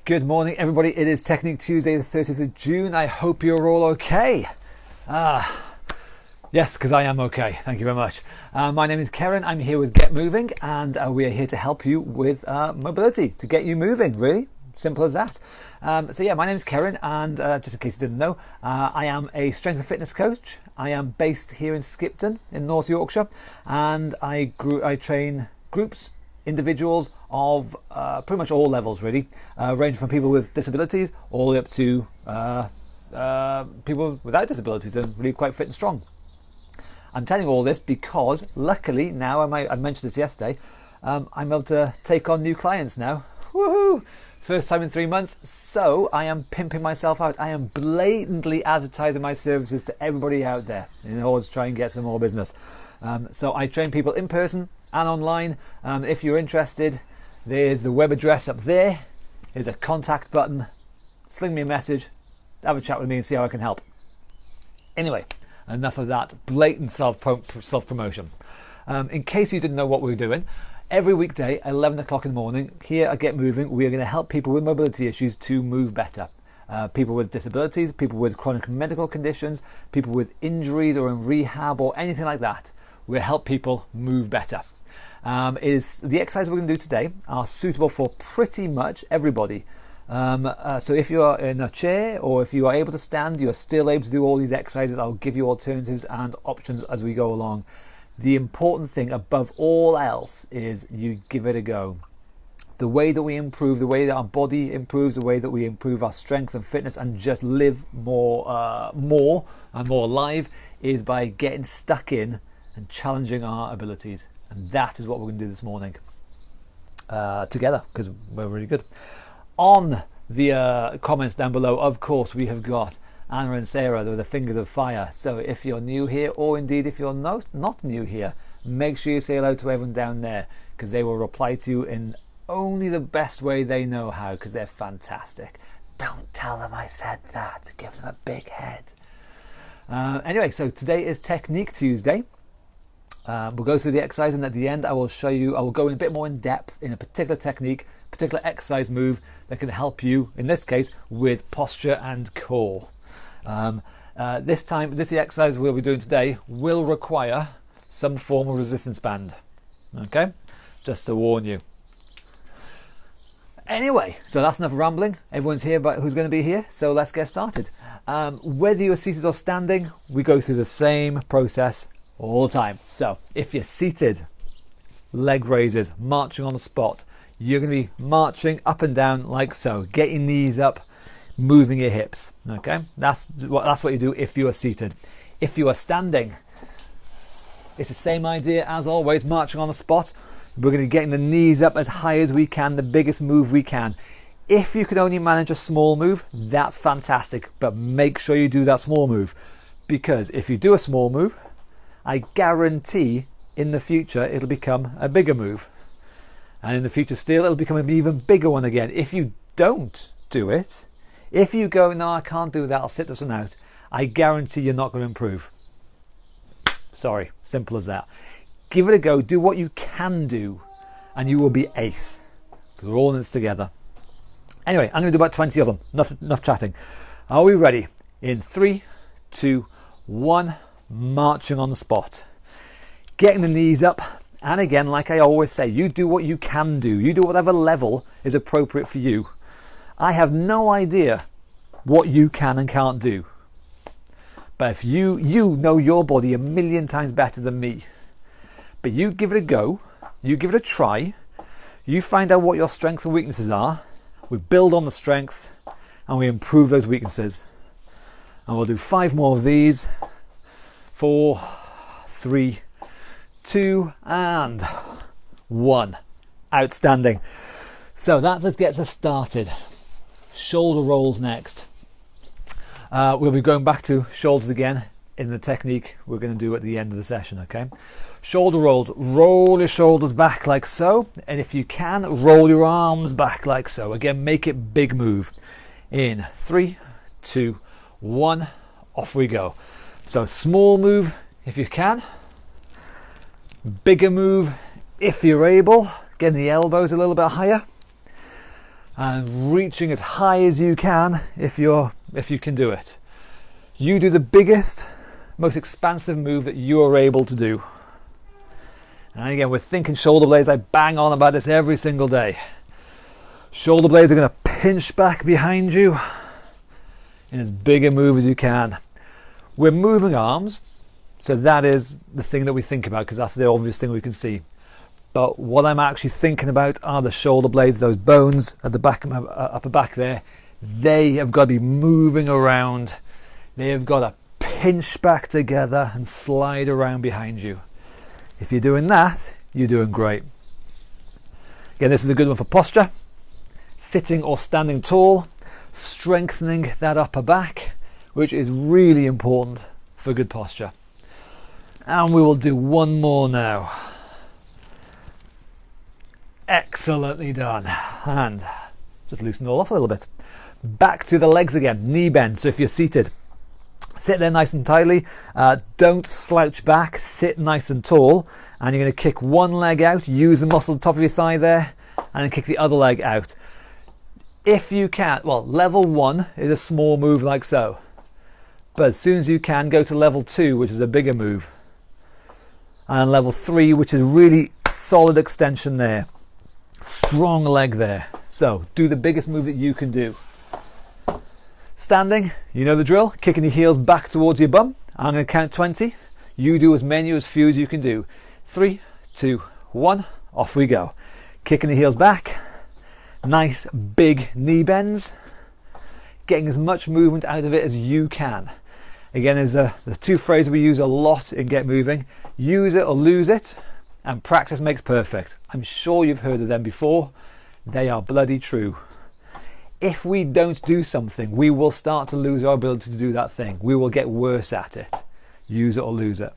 Good morning, everybody. It is Technique Tuesday, the 30th of June. I hope you're all okay. Yes, because I am okay. Thank you very much. My name is Karen. I'm here with Get Moving, and we are here to help you with mobility, to get you moving, really. Simple as that. My name is Karen, and just in case you didn't know, I am a strength and fitness coach. I am based here in Skipton in North Yorkshire, and I train groups, individuals of pretty much all levels, really, ranging from people with disabilities all the way up to people without disabilities and really quite fit and strong. I'm telling you all this because luckily now, I mentioned this yesterday, I'm able to take on new clients now. Woohoo! First time in 3 months, so I am pimping myself out. I am blatantly advertising my services to everybody out there in order to try and get some more business. So I train people in person and online. If you're interested, there's the web address up there. There's a contact button. Sling me a message, have a chat with me and see how I can help. Anyway, enough of that blatant self-promotion. In case you didn't know what we were doing, every weekday, 11 o'clock in the morning, here at Get Moving, we are going to help people with mobility issues to move better. People with disabilities, people with chronic medical conditions, people with injuries or in rehab or anything like that. We'll help people move better. The exercises we're going to do today are suitable for pretty much everybody. So if you are in a chair or if you are able to stand, you're still able to do all these exercises. I'll give you alternatives and options as we go along. The important thing above all else is you give it a go. The way that we improve, the way that our body improves, the way that we improve our strength and fitness and just live more and more alive is by getting stuck in and challenging our abilities. And that is what we're going to do this morning together, because we're really good. On the comments down below, of course, we have got Anna and Sarah. They're the fingers of fire. So if you're new here, or indeed if you're not new here, make sure you say hello to everyone down there, because they will reply to you in only the best way they know how, because they're fantastic. Don't tell them I said that. Give them a big head. Anyway, so today is Technique Tuesday. We'll go through the exercise, and at the end I will go in a bit more in depth in a particular technique, particular exercise move that can help you, in this case, with posture and core. This exercise we'll be doing today will require some form of resistance band. Okay, just to warn you. Anyway, so that's enough rambling. Everyone's here, but who's going to be here? So let's get started. Whether you're seated or standing, we go through the same process all the time. So if you're seated, leg raises, marching on the spot, you're going to be marching up and down like so. Get your knees up, moving your hips. Okay, that's what you do if you are seated. If you are standing, it's the same idea as always. Marching on the spot, we're going to be getting the knees up as high as we can, the biggest move we can. If you can only manage a small move, that's fantastic, but make sure you do that small move, because if you do a small move, I guarantee in the future it'll become a bigger move, and in the future still it'll become an even bigger one again. If you don't do it, if you go, no, I can't do that, I'll sit this one out, I guarantee you're not going to improve. Sorry, simple as that. Give it a go, do what you can do, and you will be ace. We're all in this together. Anyway, I'm going to do about 20 of them. Enough chatting. Are we ready? In 3, 2, 1, marching on the spot. Getting the knees up, and again, like I always say, you do what you can do. You do whatever level is appropriate for you. I have no idea what you can and can't do. But if you know your body a million times better than me. But you give it a go, you give it a try, you find out what your strengths and weaknesses are, we build on the strengths, and we improve those weaknesses. And we'll do 5 more of these. 4, 3, 2, and 1. Outstanding. So that gets us started. Shoulder rolls next. We'll be going back to shoulders again in the technique we're going to do at the end of the session, okay? Shoulder rolls. Roll your shoulders back like so, and if you can, roll your arms back like so. Again, make it big move. In 3, 2, 1, off we go. So small move if you can, bigger move if you're able, getting the elbows a little bit higher. and reaching as high as you can if you can do it. You do the biggest, most expansive move that you are able to do. And again, we're thinking shoulder blades. I bang on about this every single day. Shoulder blades are going to pinch back behind you in as big a move as you can. We're moving arms, so that is the thing that we think about because that's the obvious thing we can see. But what I'm actually thinking about are the shoulder blades, those bones at the back of my upper back there. They have got to be moving around. They have got to pinch back together and slide around behind you. If you're doing that, you're doing great. Again, this is a good one for posture. Sitting or standing tall, strengthening that upper back, which is really important for good posture. And we will do one more now. Excellently done. And just loosen it all off a little bit. Back to the legs again, knee bend. So if you're seated, sit there nice and tightly. Don't slouch back, sit nice and tall. And you're going to kick one leg out, use the muscle at the top of your thigh there, and then kick the other leg out. If you can, well, level 1 is a small move like so. But as soon as you can, go to level 2, which is a bigger move. And level 3, which is really solid extension there. Strong leg there. So do the biggest move that you can do. Standing, you know the drill. Kicking your heels back towards your bum. I'm going to count 20. You do as many or as few as you can do. 3, 2, 1. Off we go. Kicking the heels back. Nice big knee bends. Getting as much movement out of it as you can. Again, there's two phrases we use a lot in Get Moving. Use it or lose it. And practice makes perfect. I'm sure you've heard of them before. They are bloody true. If we don't do something, we will start to lose our ability to do that thing. We will get worse at it. Use it or lose it.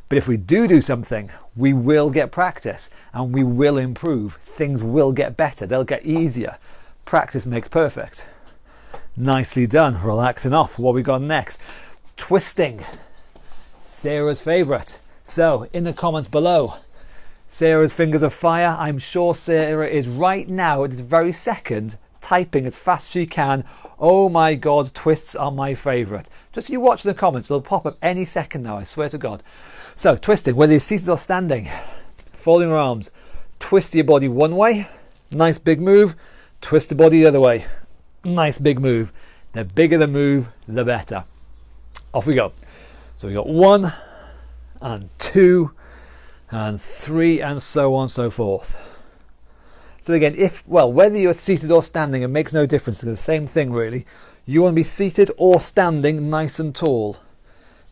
But if we do something, we will get practice and we will improve. Things will get better. They'll get easier. Practice makes perfect. Nicely done. Relaxing off. What we got next? Twisting. Sarah's favourite. So, in the comments below, Sarah's fingers of fire. I'm sure Sarah is right now, at this very second, typing as fast as she can. Oh my God, twists are my favourite. Just you watch the comments, they'll pop up any second now, I swear to God. So, twisting, whether you're seated or standing, folding your arms, twist your body one way, nice big move, twist the body the other way, nice big move. The bigger the move, the better. Off we go. So we got 1, and 2, and 3, and so on and so forth. So again, whether you're seated or standing, it makes no difference. It's the same thing really. You want to be seated or standing nice and tall.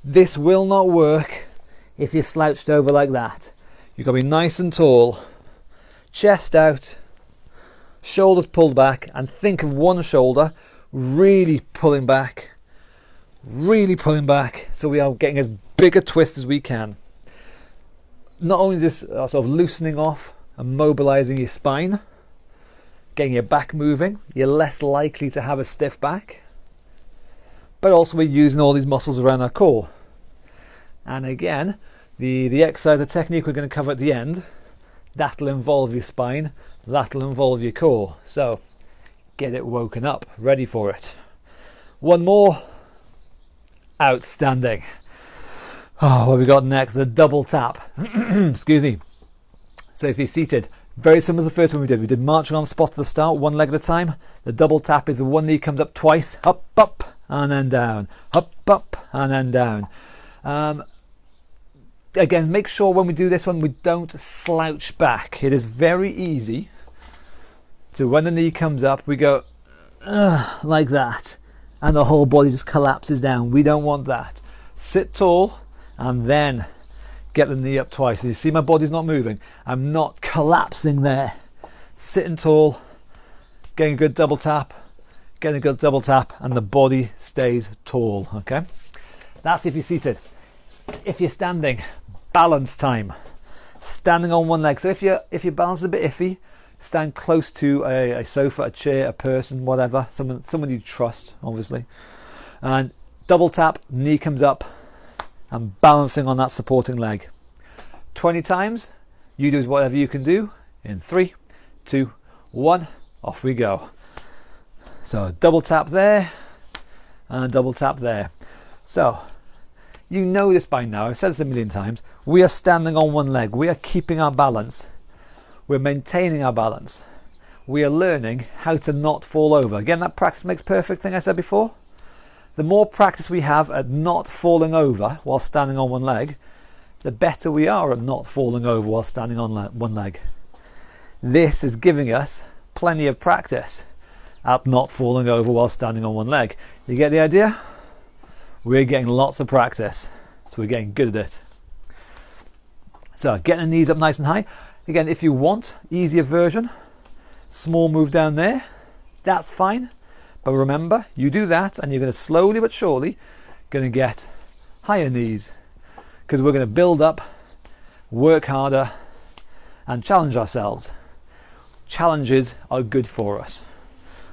This will not work if you're slouched over like that. You've got to be nice and tall, chest out, shoulders pulled back, and think of one shoulder really pulling back, so we are getting as big a twist as we can. Not only this sort of loosening off and mobilizing your spine, getting your back moving, you're less likely to have a stiff back, but also we're using all these muscles around our core. And again, the exercise, the technique we're going to cover at the end, that'll involve your spine, that'll involve your core. So get it woken up, ready for it. One more. Outstanding. Oh, what we got next? The double tap. Excuse me. So if you're seated, very similar to the first one we did. We did marching on the spot at the start, one leg at a time. The double tap is the one knee comes up twice, up, and then down, up, and then down. Again, make sure when we do this one, we don't slouch back. It is very easy to, when the knee comes up, we go like that, and the whole body just collapses down. We don't want that. Sit tall and then get the knee up twice. You see my body's not moving. I'm not collapsing there. Sitting tall, getting a good double tap, and the body stays tall, okay? That's if you're seated. If you're standing, balance time. Standing on one leg. So if your balance is a bit iffy, stand close to a sofa, a chair, a person, whatever, someone you trust, obviously. And double tap, knee comes up, and balancing on that supporting leg. 20 times. You do whatever you can do. In 3, 2, 1. off we go. So double tap there and double tap there. So you know this by now, I've said this a million times, we are standing on one leg, we are keeping our balance, we're maintaining our balance, we are learning how to not fall over. Again, that practice makes perfect thing I said before. The more practice we have at not falling over while standing on one leg, the better we are at not falling over while standing on one leg. This is giving us plenty of practice at not falling over while standing on one leg. You get the idea? We're getting lots of practice, so we're getting good at it. So getting the knees up nice and high. Again, if you want, easier version, small move down there, that's fine. But remember, you do that and you're going to slowly but surely going to get higher knees, because we're going to build up, work harder and challenge ourselves. Challenges are good for us.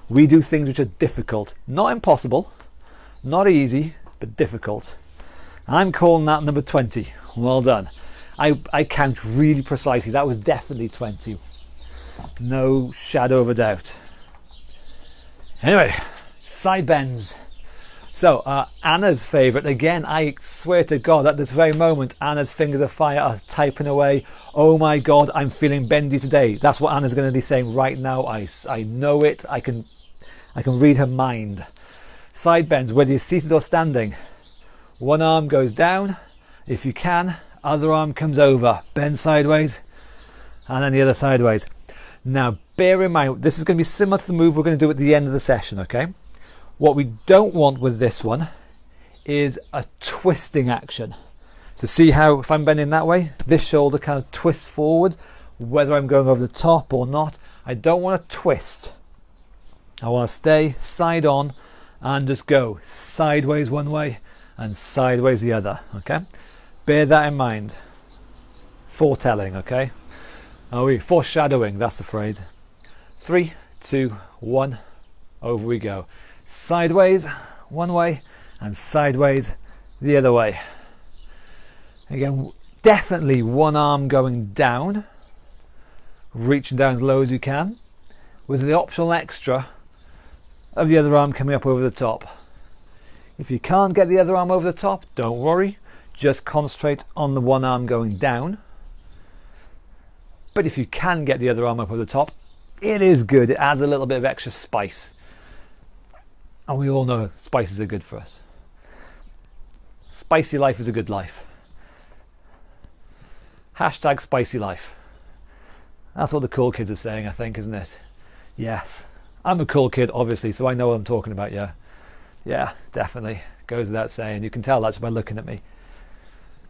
We do things which are difficult, not impossible, not easy, but difficult. I'm calling that number 20. Well done. I count really precisely. That was definitely 20. No shadow of a doubt. Anyway, side bends. So Anna's favourite, again, I swear to God, at this very moment, Anna's fingers of fire are typing away. Oh my God, I'm feeling bendy today. That's what Anna's going to be saying right now. I know it. I can read her mind. Side bends, whether you're seated or standing. One arm goes down, if you can. Other arm comes over. Bend sideways, and then the other sideways. Now, bear in mind, this is going to be similar to the move we're going to do at the end of the session, okay? What we don't want with this one is a twisting action. So see how, if I'm bending that way, this shoulder kind of twists forward, whether I'm going over the top or not. I don't want to twist. I want to stay side on and just go sideways one way and sideways the other, okay? Bear that in mind. Foretelling, okay? Foreshadowing, that's the phrase. 3, 2, 1, over we go. Sideways one way and sideways the other way. Again, definitely one arm going down, reaching down as low as you can, with the optional extra of the other arm coming up over the top. If you can't get the other arm over the top, don't worry, just concentrate on the one arm going down. But if you can get the other arm up over the top, it is good. It adds a little bit of extra spice. And we all know spices are good for us. Spicy life is a good life. Hashtag spicy life. That's what the cool kids are saying, I think, isn't it? Yes. I'm a cool kid, obviously, so I know what I'm talking about, yeah. Yeah, definitely. Goes without saying. You can tell that just by looking at me.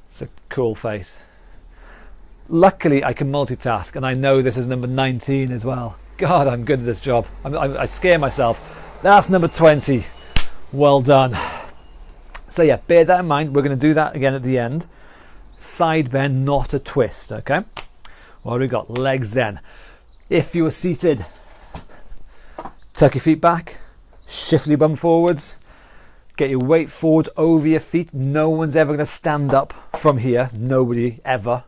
It's a cool face. Luckily, I can multitask, and I know this is number 19 as well. God, I'm good at this job. I scare myself. That's number 20. Well done. So yeah, bear that in mind. We're going to do that again at the end. Side bend, not a twist, okay? What have we got? Legs then. If you were seated, tuck your feet back, shift your bum forwards, get your weight forward over your feet. No one's ever going to stand up from here. Nobody, ever.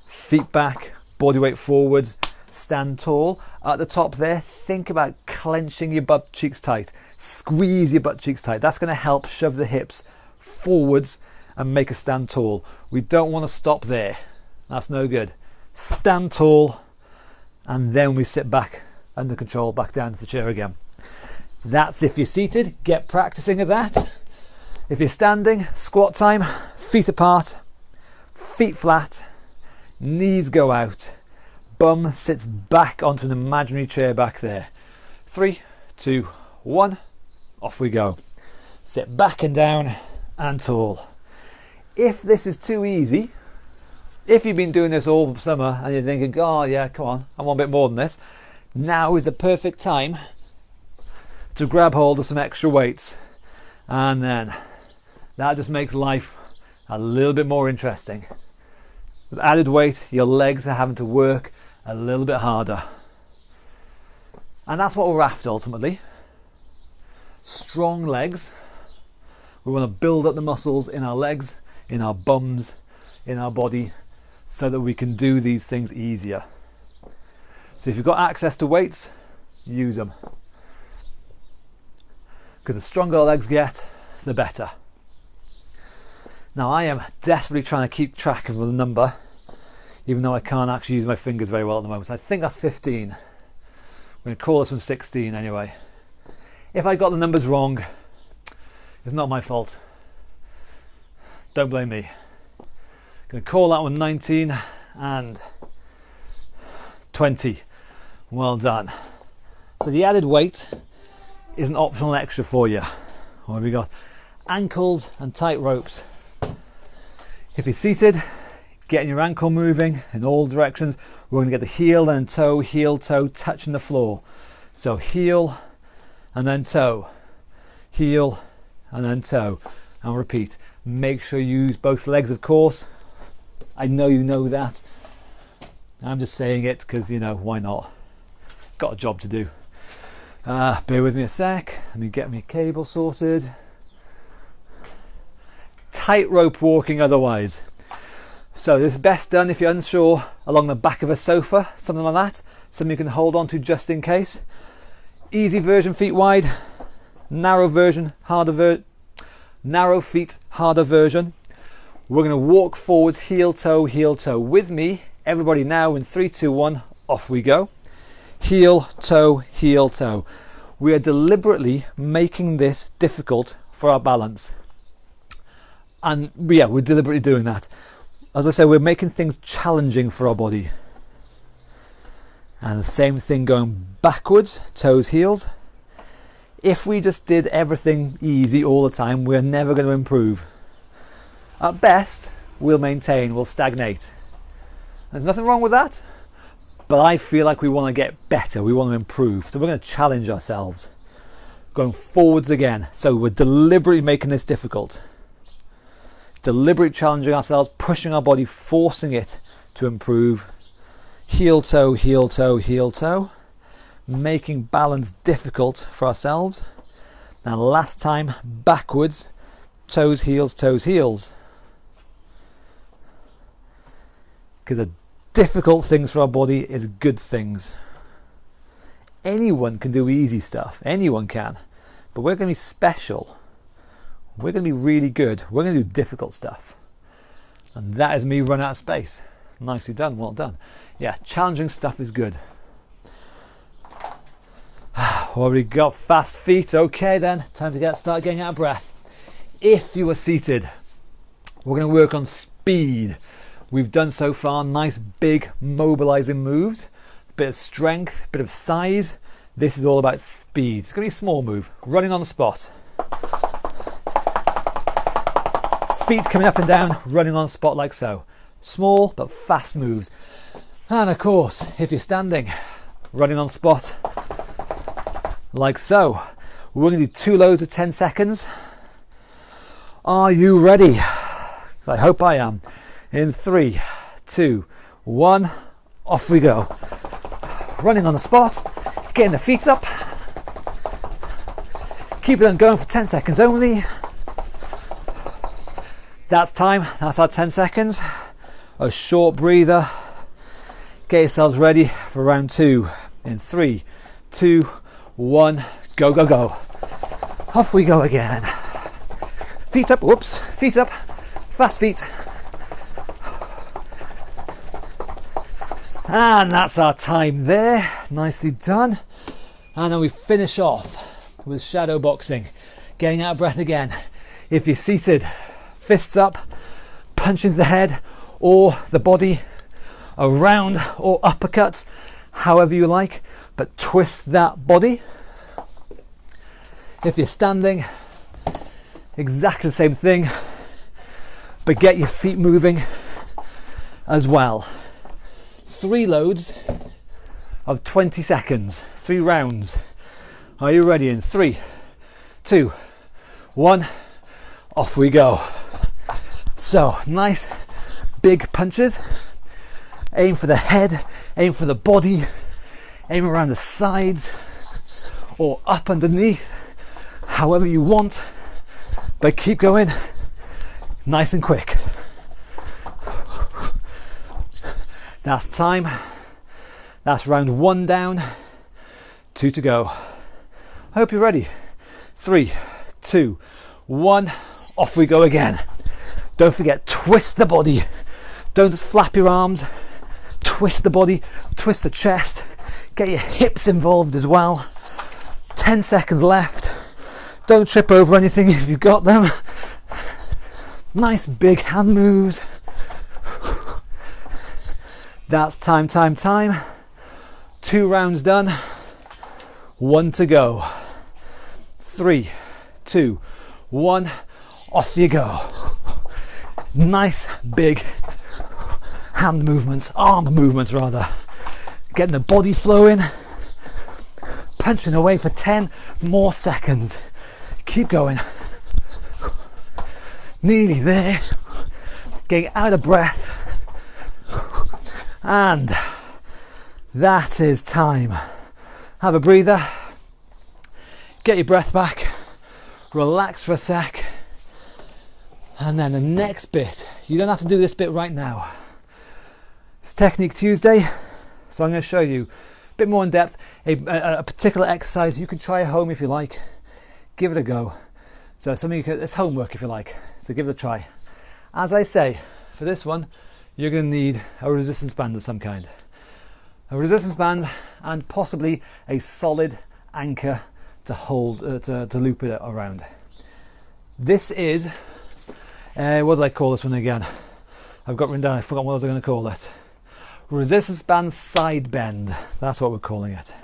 Feet back, body weight forwards, stand tall. At the top there, think about clenching your butt cheeks tight. Squeeze your butt cheeks tight. That's going to help shove the hips forwards and make us stand tall. We don't want to stop there. That's no good. Stand tall, and then we sit back under control, back down to the chair again. That's if you're seated. Get practicing at that. If you're standing, squat time, feet apart, feet flat, knees go out, bum sits back onto an imaginary chair back there. 3, 2, 1, off we go. Sit back and down and tall. If this is too easy, if you've been doing this all summer and you're thinking, oh yeah, come on, I want a bit more than this, now is the perfect time to grab hold of some extra weights, and then that just makes life a little bit more interesting. With added weight, your legs are having to work a little bit harder. And that's what we're after ultimately. Strong legs. We want to build up the muscles in our legs, in our bums, in our body, so that we can do these things easier. So if you've got access to weights, use them. Because the stronger our legs get, the better. Now I am desperately trying to keep track of the number, even though I can't actually use my fingers very well at the moment. So I think that's 15. I'm going to call this one 16 anyway. If I got the numbers wrong, it's not my fault. Don't blame me. I'm going to call that one 19 and 20. Well done. So the added weight is an optional extra for you. What have we got? Ankles and tight ropes. If you're seated, getting your ankle moving in all directions. We're going to get the heel and toe touching the floor. So heel and then toe, heel and then toe, and repeat. Make sure you use both legs, of course. I know you know that. I'm just saying it because, you know, why not? Got a job to do. Bear with me a sec. Let me get my cable sorted. Tightrope walking otherwise. So this is best done if you're unsure along the back of a sofa, something like that. Something you can hold on to just in case. Easy version, feet wide. Narrow version, narrow feet, harder version. We're going to walk forwards, heel toe with me. Everybody now in 3, 2, 1, off we go. Heel toe. We are deliberately making this difficult for our balance. And yeah, we're deliberately doing that. As I say, we're making things challenging for our body. And the same thing going backwards, toes, heels. If we just did everything easy all the time, we're never going to improve. At best, we'll maintain, we'll stagnate. There's nothing wrong with that, but I feel like we want to get better, we want to improve. So we're going to challenge ourselves. Going forwards again. So we're deliberately making this difficult. Deliberately challenging ourselves, pushing our body, forcing it to improve. Heel toe. Making balance difficult for ourselves. And last time, backwards, toes, heels. Because the difficult things for our body is good things. Anyone can do easy stuff. Anyone can. But we're going to be special. We're going to be really good. We're going to do difficult stuff. And that is me run out of space. Nicely done. Well done. Yeah, challenging stuff is good. What we got? Fast feet. Okay then, time to start getting out of breath. If you are seated, we're going to work on speed. We've done so far nice big mobilizing moves, bit of strength, bit of size. This is all about speed. It's going to be a small move, running on the spot. Feet coming up and down, running on the spot like so. Small but fast moves. And of course, if you're standing, running on the spot like so. We're going to do 2 loads of 10 seconds. Are you ready? I hope I am. In 3, 2, 1, off we go. Running on the spot, getting the feet up. Keep it going for 10 seconds only. That's time, that's our 10 seconds. A short breather. Get yourselves ready for round 2. In 3, 2, 1, go. Off we go again. Feet up, whoops, feet up, fast feet. And that's our time there, nicely done. And then we finish off with shadow boxing, getting out of breath again. If you're seated, fists up, punch into the head or the body, around or uppercuts, however you like, but twist that body. If you're standing, exactly the same thing, but get your feet moving as well. 3 loads of 20 seconds, 3 rounds. Are you ready? In 3, 2, 1, off we go. So nice big punches. Aim for the head, aim for the body, aim around the sides or up underneath, however you want, but keep going nice and quick. That's time. That's round 1 down. 2 to go. I hope you're ready. 3, 2, 1. Off we go again. Don't forget, twist the body. Don't just flap your arms. Twist the body, twist the chest. Get your hips involved as well. 10 seconds left. Don't trip over anything if you've got them. Nice big hand moves. That's time. 2 rounds done. 1 to go. 3, 2, 1. Off you go. Nice big hand movements, arm movements rather. Getting the body flowing. Punching away for 10 more seconds. Keep going. Nearly there. Getting out of breath. And that is time. Have a breather. Get your breath back. Relax for a sec. And then the next bit, you don't have to do this bit right now. It's Technique Tuesday, so I'm going to show you a bit more in depth, a particular exercise you can try at home if you like. Give it a go. So it's homework if you like, so give it a try. As I say, for this one, you're going to need a resistance band of some kind. A resistance band and possibly a solid anchor to hold, to loop it around. This is, what did I call this one again? I've got written down, I forgot what I was going to call it. Resistance band side bend, that's what we're calling it.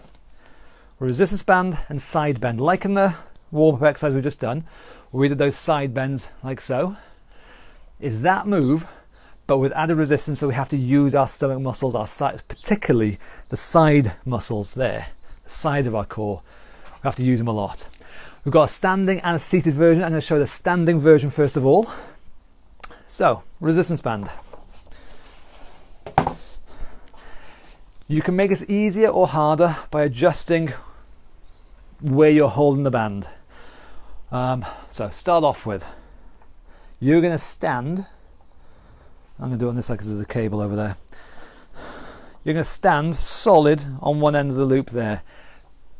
Resistance band and side bend, like in the warm-up exercise we've just done, where we did those side bends like so. Is that move, but with added resistance, so we have to use our stomach muscles, our sides, particularly the side muscles there, the side of our core. We have to use them a lot. We've got a standing and a seated version. I'm going to show the standing version first of all. So, resistance band. You can make this easier or harder by adjusting where you're holding the band. So start off with, you're going to stand. I'm going to do it on this side because there's a cable over there. You're going to stand solid on one end of the loop there.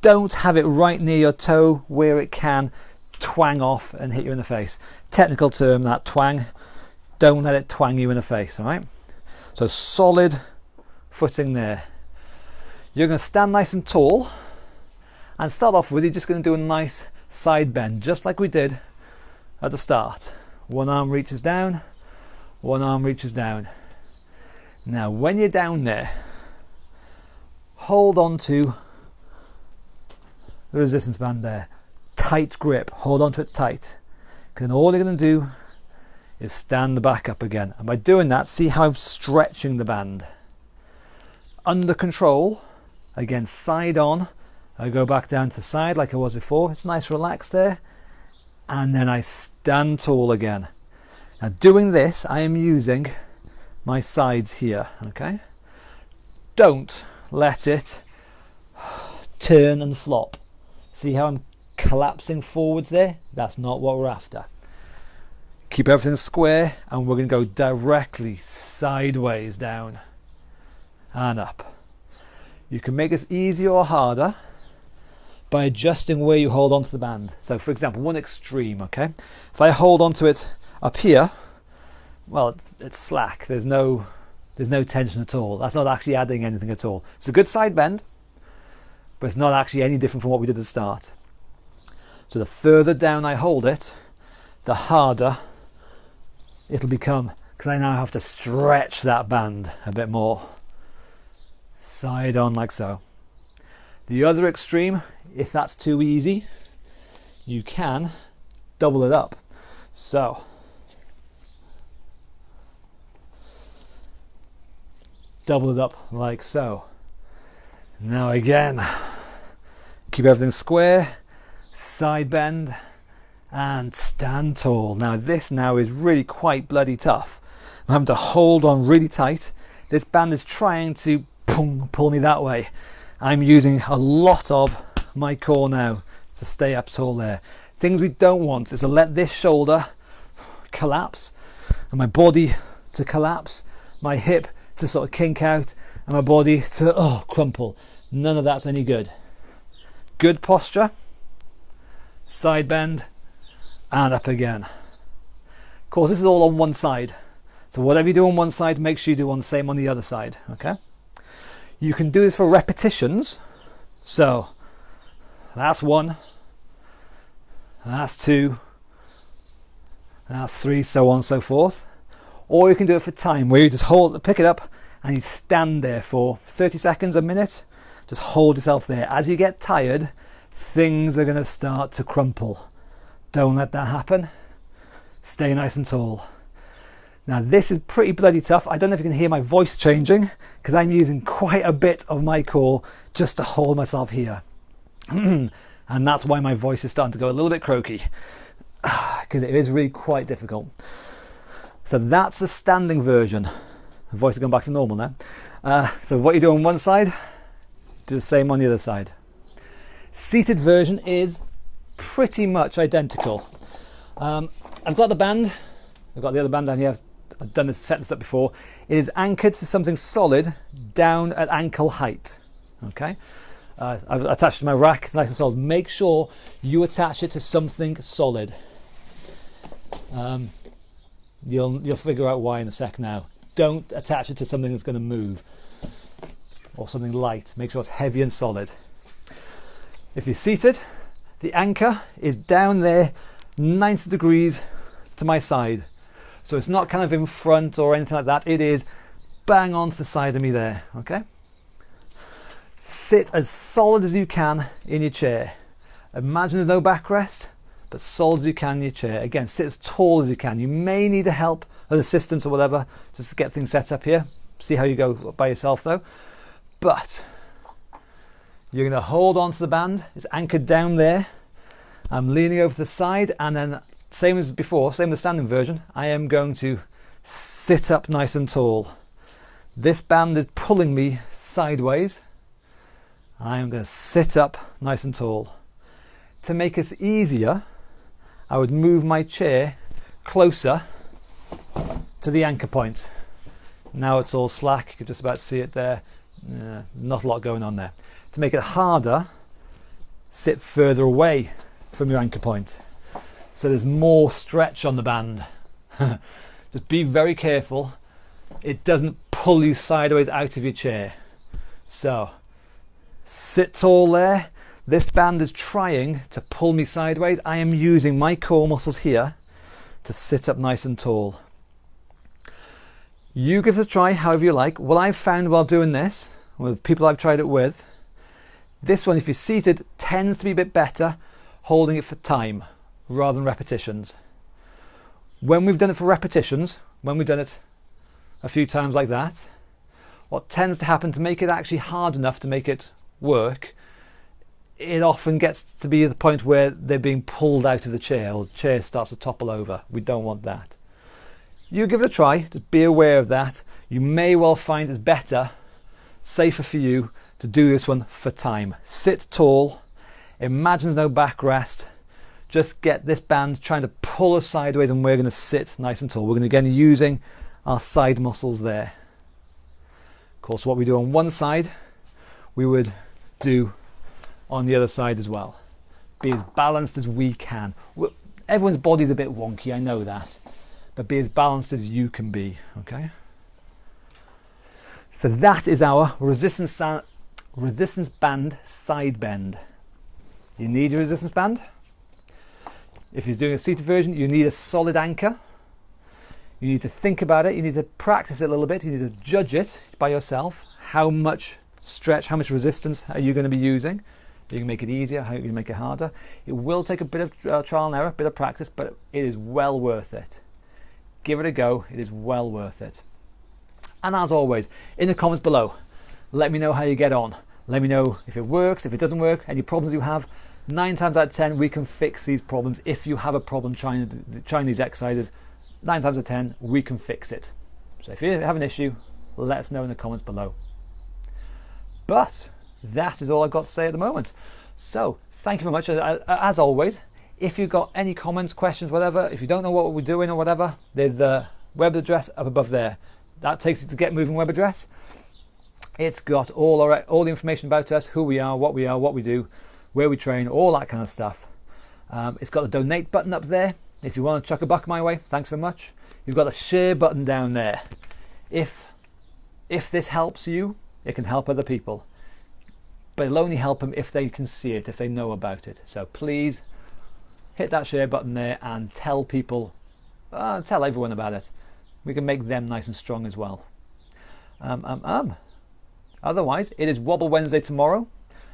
Don't have it right near your toe where it can twang off and hit you in the face. Technical term, that twang. Don't let it twang you in the face, all right? So solid footing there. You're going to stand nice and tall and start off with, you're just going to do a nice side bend, just like we did at the start. One arm reaches down, one arm reaches down. Now, when you're down there, hold on to the resistance band there. Tight grip, hold on to it tight. Because then all you're going to do is stand back up again. And by doing that, see how I'm stretching the band. Under control, again, side on. I go back down to the side like I was before. It's nice, relaxed there. And then I stand tall again. Now doing this, I am using my sides here, okay? Don't let it turn and flop. See how I'm collapsing forwards there? That's not what we're after. Keep everything square, and we're going to go directly sideways down and up. You can make this easier or harder by adjusting where you hold onto the band. So for example, one extreme, okay? If I hold onto it up here, well, it's slack. There's no tension at all. That's not actually adding anything at all. It's a good side bend, but it's not actually any different from what we did at the start. So the further down I hold it, the harder it'll become, because I now have to stretch that band a bit more. Side on like so. The other extreme, if that's too easy, you can double it up. So double it up like so. Now again, keep everything square, side bend, and stand tall. Now this now is really quite bloody tough. I'm having to hold on really tight. This band is trying to pull me that way. I'm using a lot of my core now to stay up tall there. Things we don't want is to let this shoulder collapse and my body to collapse, my hip to sort of kink out, and my body to crumple. None of that's any good. Good posture, side bend, and up again. Of course, this is all on one side. So whatever you do on one side, make sure you do on the same on the other side, okay? You can do this for repetitions. So that's 1, that's 2, that's 3, so on and so forth. Or you can do it for time, where you just pick it up and you stand there for 30 seconds, a minute. Just hold yourself there. As you get tired, things are going to start to crumple. Don't let that happen. Stay nice and tall. Now this is pretty bloody tough. I don't know if you can hear my voice changing because I'm using quite a bit of my core just to hold myself here. And that's why my voice is starting to go a little bit croaky because it is really quite difficult. So that's the standing version. The voice has gone back to normal now. So what you do on one side, do the same on the other side. Seated version is pretty much identical. I've got the band. I've got the other band down here. I've done this, set this up before. It is anchored to something solid down at ankle height. Okay. I've attached it to my rack. It's nice and solid. Make sure you attach it to something solid. You'll figure out why in a sec now. Don't attach it to something that's going to move or something light. Make sure it's heavy and solid. If you're seated, the anchor is down there 90 degrees to my side. So it's not kind of in front or anything like that. It is bang on to the side of me there, okay? Sit as solid as you can in your chair. Imagine there's no backrest, but solid as you can in your chair. Again, sit as tall as you can. You may need a help, an assistance or whatever, just to get things set up here. See how you go by yourself though. But you're going to hold on to the band. It's anchored down there. I'm leaning over to the side, and then same as before, same as the standing version, I am going to sit up nice and tall. This band is pulling me sideways. I am going to sit up nice and tall. To make it easier, I would move my chair closer to the anchor point. Now it's all slack, you can just about see it there. Not a lot going on there. To make it harder, sit further away from your anchor point. So there's more stretch on the band. Just be very careful. It doesn't pull you sideways out of your chair. So sit tall there. This band is trying to pull me sideways. I am using my core muscles here to sit up nice and tall. You give it a try however you like. What I've found while doing this, with people I've tried it with, this one, if you're seated, tends to be a bit better holding it for time rather than repetitions. When we've done it for repetitions, when we've done it a few times like that, what tends to happen to make it actually hard enough to make it work, it often gets to be at the point where they're being pulled out of the chair, or the chair starts to topple over. We don't want that. You give it a try, just be aware of that. You may well find it's better, safer for you to do this one for time. Sit tall, imagine there's no backrest, just get this band trying to pull us sideways, and we're going to sit nice and tall. We're going to again using our side muscles there. Of course, what we do on one side, we would do on the other side as well. Be as balanced as we can. Everyone's body's a bit wonky, I know that, but be as balanced as you can be, okay? So that is our resistance band side bend. You need your resistance band. If you're doing a seated version, you need a solid anchor. You need to think about it. You need to practice it a little bit. You need to judge it by yourself. How much stretch, how much resistance are you going to be using? You can make it easier, how you can make it harder. It will take a bit of trial and error, a bit of practice, but it is well worth it. Give it a go. It is well worth it. And as always, in the comments below, let me know how you get on. Let me know if it works, if it doesn't work, any problems you have. 9 times out of 10, we can fix these problems. If you have a problem trying these exercises, 9 times out of 10, we can fix it. So if you have an issue, let us know in the comments below. But that is all I've got to say at the moment. So thank you very much. As always, if you've got any comments, questions, whatever, if you don't know what we're doing or whatever, there's the web address up above there. That takes you to Get Moving web address. It's got all the information about us, who we are, what we do. where we train, all that kind of stuff. It's got a donate button up there. If you want to chuck a buck my way, thanks very much. You've got a share button down there. If this helps you, it can help other people. But it'll only help them if they can see it, if they know about it. So please hit that share button there and tell people, tell everyone about it. We can make them nice and strong as well. Otherwise, it is Wobble Wednesday tomorrow.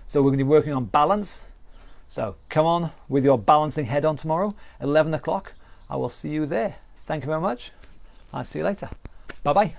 So we're going to be working on balance. So come on with your balancing head on tomorrow, 11 o'clock. I will see you there. Thank you very much. I'll see you later. Bye-bye.